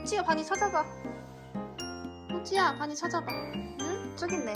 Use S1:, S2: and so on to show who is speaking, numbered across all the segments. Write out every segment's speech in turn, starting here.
S1: 호찌야, 바니 찾아봐. 호찌야, 바니 찾아봐. 응? 저기 있네.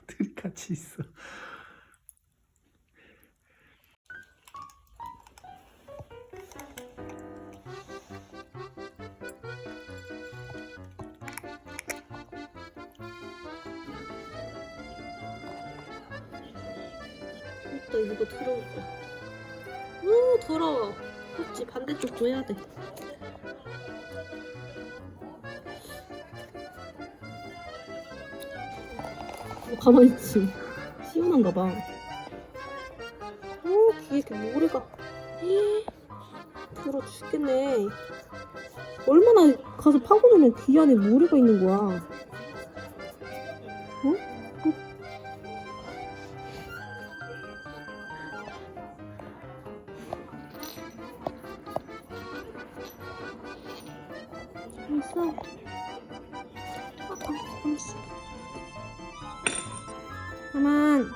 S2: 둘이 같이 있어.
S1: 또 이거 더러울 거야. 오, 더러워. 그렇지, 반대쪽도 해야 돼. 가만히 있지. 시원한가 봐. 오, 귀에 이렇게 모래가. 더러워 죽겠네. 얼마나 가서 파고들면 귀 안에 모래가 있는 거야. 어? 있어. 알았어. 가만.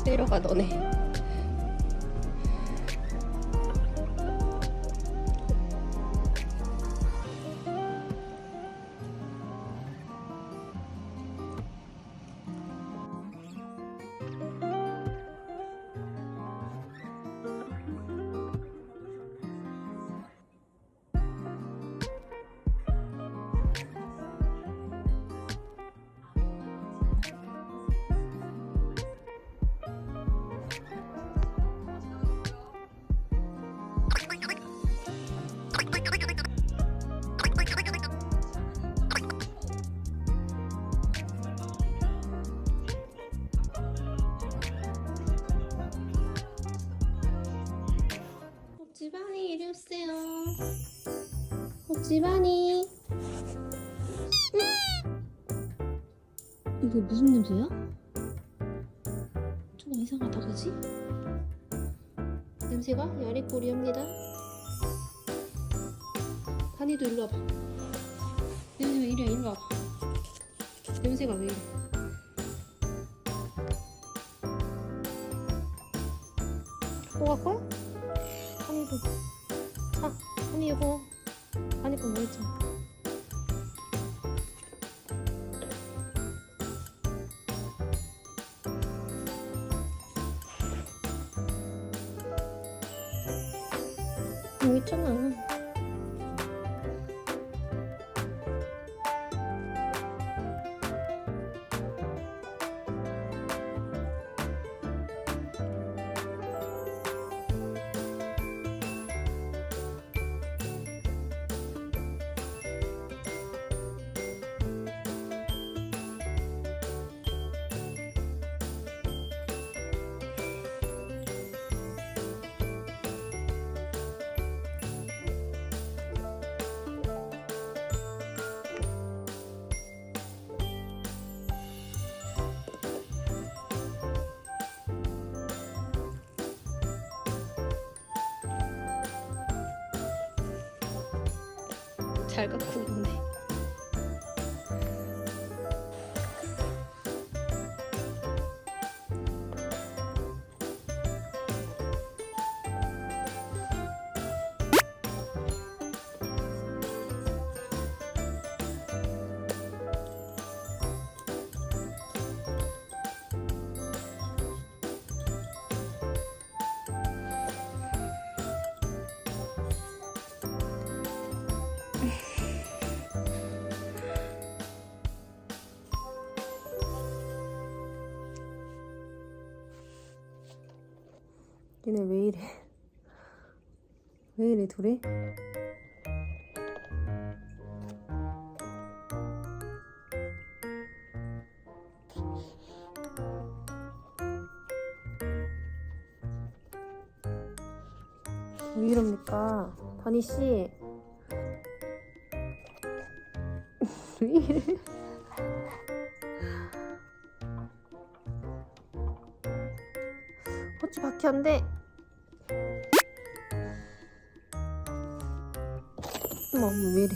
S1: 내려가 너네. 호찌바니 이리 오세요. 호찌바니. 이거 무슨 냄새야? 좀 이상하다 그지? 냄새가 야리꼬리합니다. 바니도 일로 와봐. 냄새 왜 이래? 일로 와봐. 냄새가 왜 이래? 갖고 갈 거야? 바니도. 자, 바니 이거. 바니 거 뭐 있잖아. 여기 있잖아. 잘 갖고 있네. 얘네 왜 이래? 왜 이래 둘이? 왜 이럽니까? 다니씨 왜 이래? 어찌 밖에 안 돼? 어머 왜 이래?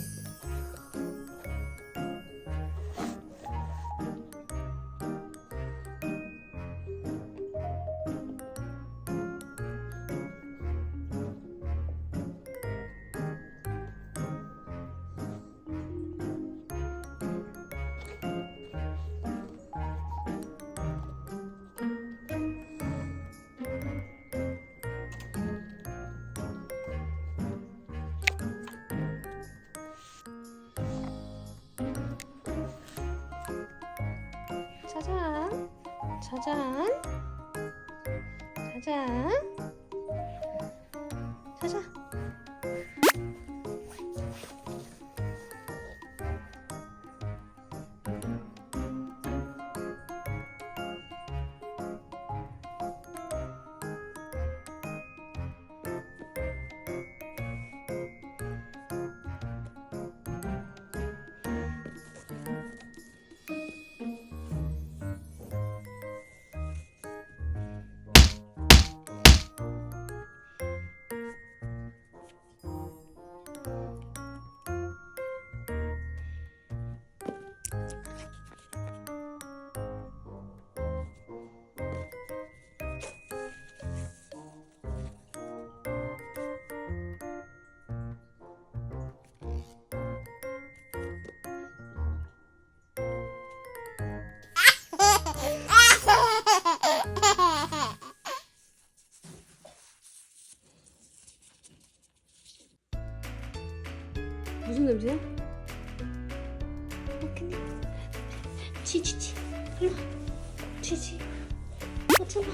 S1: 짜잔, 짜잔, 짜잔, 짜잔. 무슨 냄새야? 근데 치치치 일로 와. 치치 어찌 와.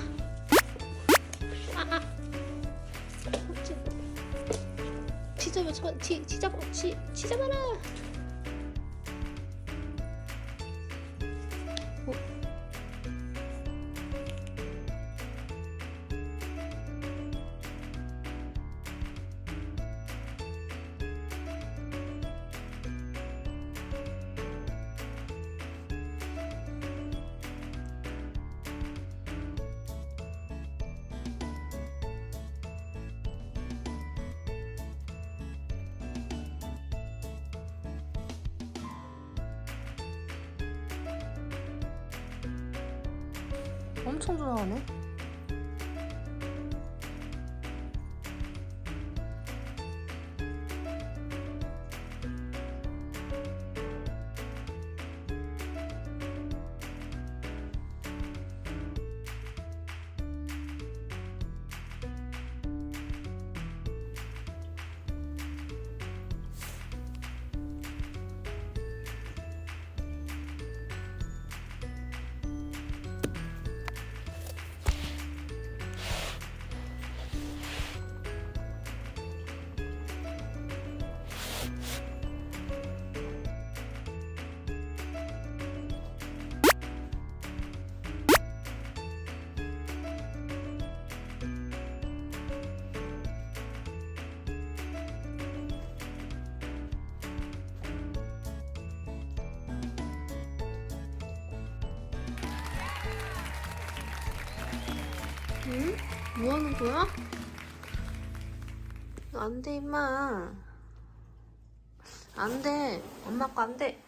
S1: 어찌 치잡아 치잡아라. 엄청 좋아하네. 응? 뭐 하는 거야? 안 돼, 임마. 안 돼. 엄마 거 안 돼.